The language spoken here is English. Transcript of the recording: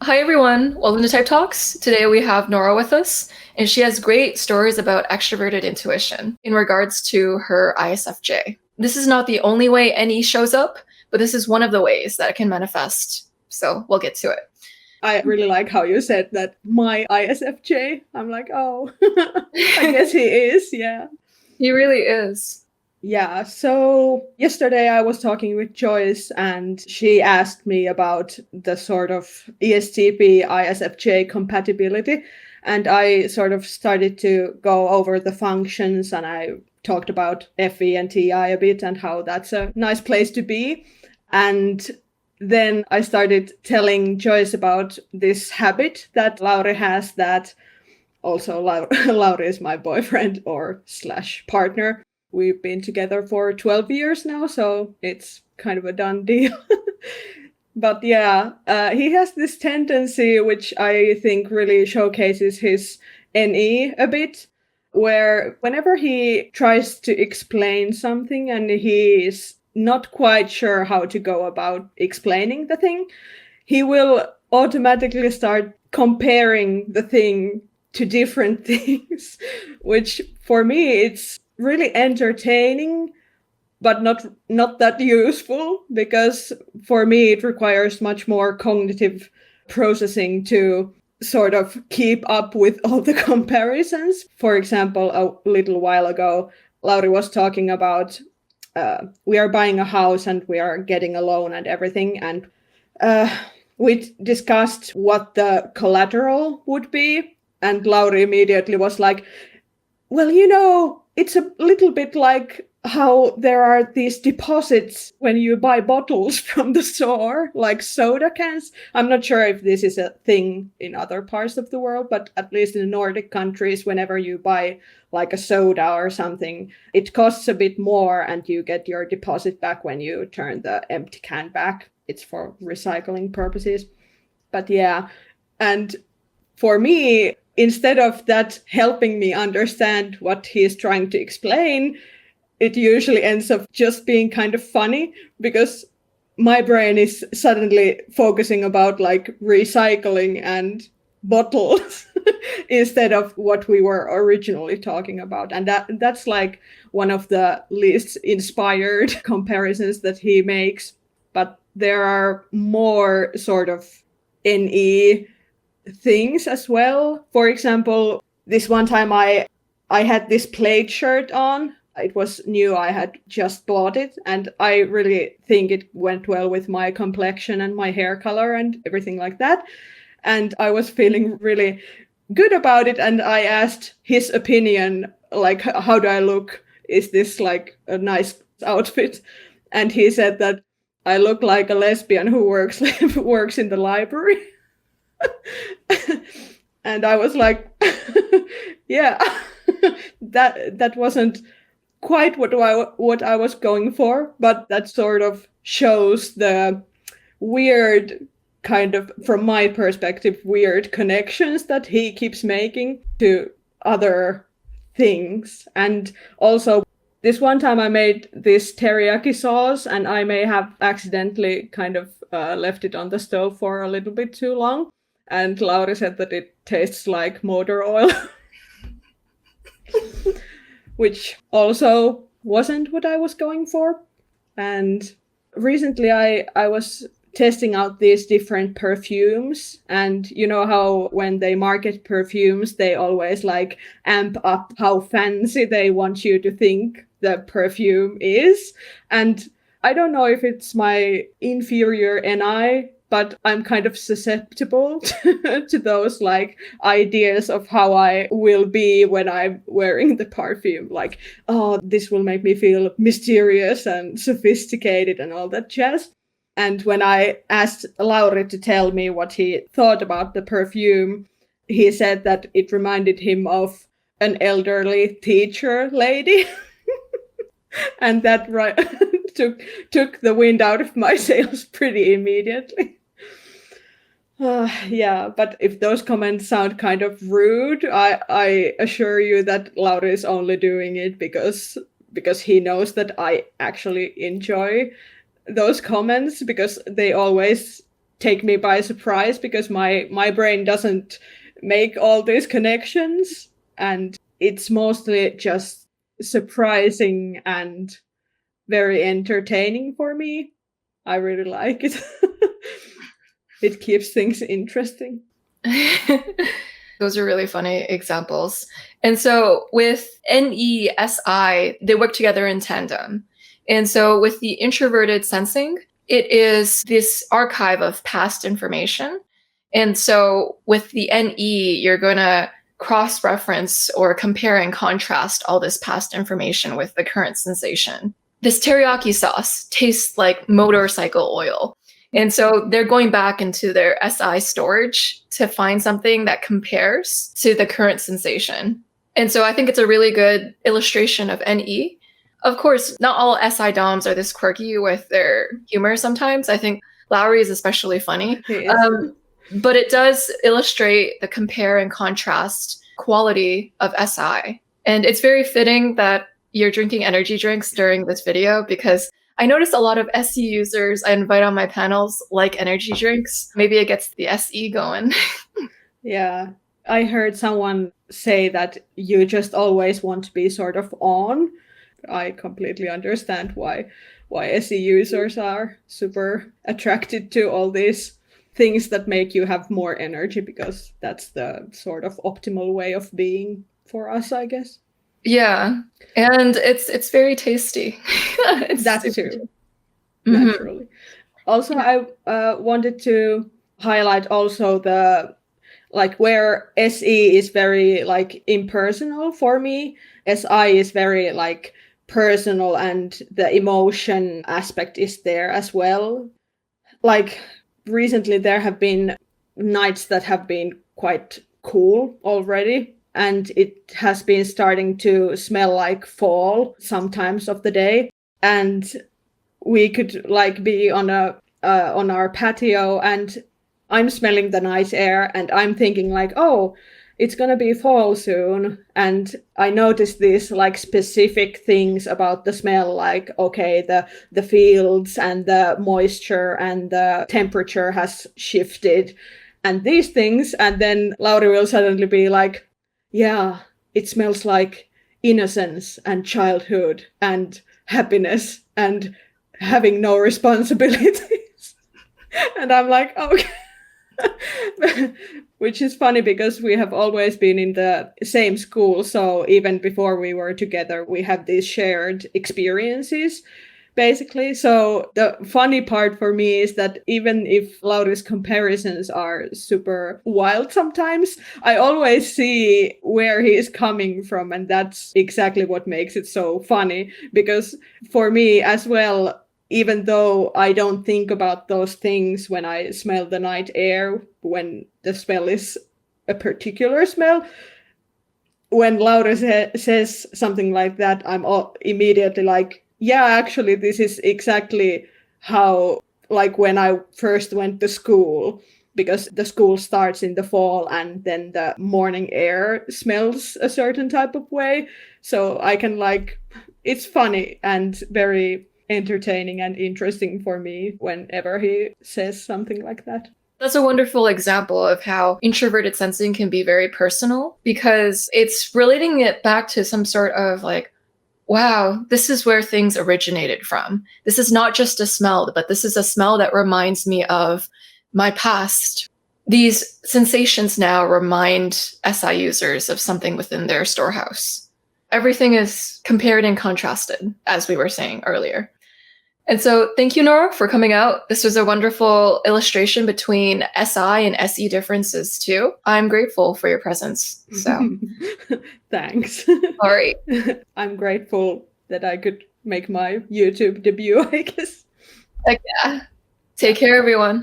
Hi everyone, welcome to Type Talks. Today we have Noora with us, and she has great stories about extroverted intuition in regards to her ISFJ. This is not the only way NE shows up, but this is one of the ways that it can manifest. So we'll get to it. I really like how you said that my ISFJ. I'm like, oh, I guess he is, yeah. He really is. Yeah, so yesterday I was talking with Joyce and she asked me about the sort of ESTP ISFJ compatibility. And I sort of started to go over the functions and I talked about FE and TI a bit and how that's a nice place to be. And then I started telling Joyce about this habit that Lauri has, that also Lauri is my boyfriend or slash partner. We've been together for 12 years now, so it's kind of a done deal. But yeah, he has this tendency, which I think really showcases his NE a bit, where whenever he tries to explain something and he is not quite sure how to go about explaining the thing, he will automatically start comparing the thing to different things, which for me it's really entertaining, but not that useful, because for me it requires much more cognitive processing to sort of keep up with all the comparisons. For example, a little while ago, Lauri was talking about we are buying a house and we are getting a loan and everything, and we discussed what the collateral would be, and Lauri immediately was like, well, it's a little bit like how there are these deposits when you buy bottles from the store, like soda cans. I'm not sure if this is a thing in other parts of the world, but at least in the Nordic countries, whenever you buy like a soda or something, it costs a bit more and you get your deposit back when you turn the empty can back. It's for recycling purposes. But yeah, and for me, instead of that helping me understand what he's trying to explain, it usually ends up just being kind of funny, because my brain is suddenly focusing about like recycling and bottles instead of what we were originally talking about. And that's like one of the least inspired comparisons that he makes. But there are more sort of NE things as well. For example, this one time I had this plaid shirt on. It was new. I had just bought it, and I really think it went well with my complexion and my hair color and everything like that. And I was feeling really good about it, and I asked his opinion, like, how do I look? Is this like a nice outfit? And he said that I look like a lesbian who works in the library. And I was like, yeah, that wasn't quite what I was going for, but that sort of shows the weird kind of, from my perspective, weird connections that he keeps making to other things. And also, this one time I made this teriyaki sauce, and I may have accidentally kind of left it on the stove for a little bit too long. And Lauri said that it tastes like motor oil, which also wasn't what I was going for. And recently I was testing out these different perfumes, and you know how when they market perfumes, they always like amp up how fancy they want you to think the perfume is. And I don't know if it's my inferior NI, but I'm kind of susceptible to those like ideas of how I will be when I'm wearing the perfume. Like, oh, this will make me feel mysterious and sophisticated and all that jazz. And when I asked Lauri to tell me what he thought about the perfume, he said that it reminded him of an elderly teacher lady. And that took the wind out of my sails pretty immediately. Yeah, but if those comments sound kind of rude, I assure you that Lauri is only doing it because he knows that I actually enjoy those comments, because they always take me by surprise because my brain doesn't make all these connections, and it's mostly just surprising and very entertaining for me. I really like it. It keeps things interesting. Those are really funny examples. And so with NESI, they work together in tandem. And so with the introverted sensing, it is this archive of past information. And so with the NE, you're going to cross-reference or compare and contrast all this past information with the current sensation. This teriyaki sauce tastes like motorcycle oil. And so they're going back into their SI storage to find something that compares to the current sensation. And so I think it's a really good illustration of NE. Of course, not all SI DOMs are this quirky with their humor sometimes. I think Lowry is especially funny. But it does illustrate the compare and contrast quality of SI. And it's very fitting that you're drinking energy drinks during this video because I noticed a lot of SE users I invite on my panels like energy drinks. Maybe it gets the SE going. Yeah. I heard someone say that you just always want to be sort of on. I completely understand why SE users are super attracted to all these things that make you have more energy, because that's the sort of optimal way of being for us, I guess. Yeah, and it's very tasty. That's true. Naturally. Also, yeah. I wanted to highlight also the where SE is very impersonal for me. SI is very personal, and the emotion aspect is there as well. Recently there have been nights that have been quite cool already, and it has been starting to smell like fall sometimes of the day, and we could be on our patio, and I'm smelling the night air, and I'm thinking oh, it's gonna be fall soon. And I noticed these specific things about the smell, okay, the fields and the moisture and the temperature has shifted and these things. And then Lauri will suddenly be yeah, it smells like innocence and childhood and happiness and having no responsibilities. And I'm okay. Which is funny because we have always been in the same school. So even before we were together, we have these shared experiences, basically. So the funny part for me is that even if Lauri's comparisons are super wild sometimes, I always see where he is coming from. And that's exactly what makes it so funny. Because for me as well, even though I don't think about those things when I smell the night air, when the smell is a particular smell, when Laura says something like that, I'm immediately yeah, actually, this is exactly how, when I first went to school, because the school starts in the fall and then the morning air smells a certain type of way. So I can it's funny and very entertaining and interesting for me whenever he says something like that. That's a wonderful example of how introverted sensing can be very personal, because it's relating it back to some sort of wow, this is where things originated from. This is not just a smell, but this is a smell that reminds me of my past. These sensations now remind SI users of something within their storehouse. Everything is compared and contrasted, as we were saying earlier. And so thank you, Noora, for coming out. This was a wonderful illustration between SI and SE differences too. I'm grateful for your presence. So thanks. All right. I'm grateful that I could make my YouTube debut, I guess. Heck yeah. Take care, everyone.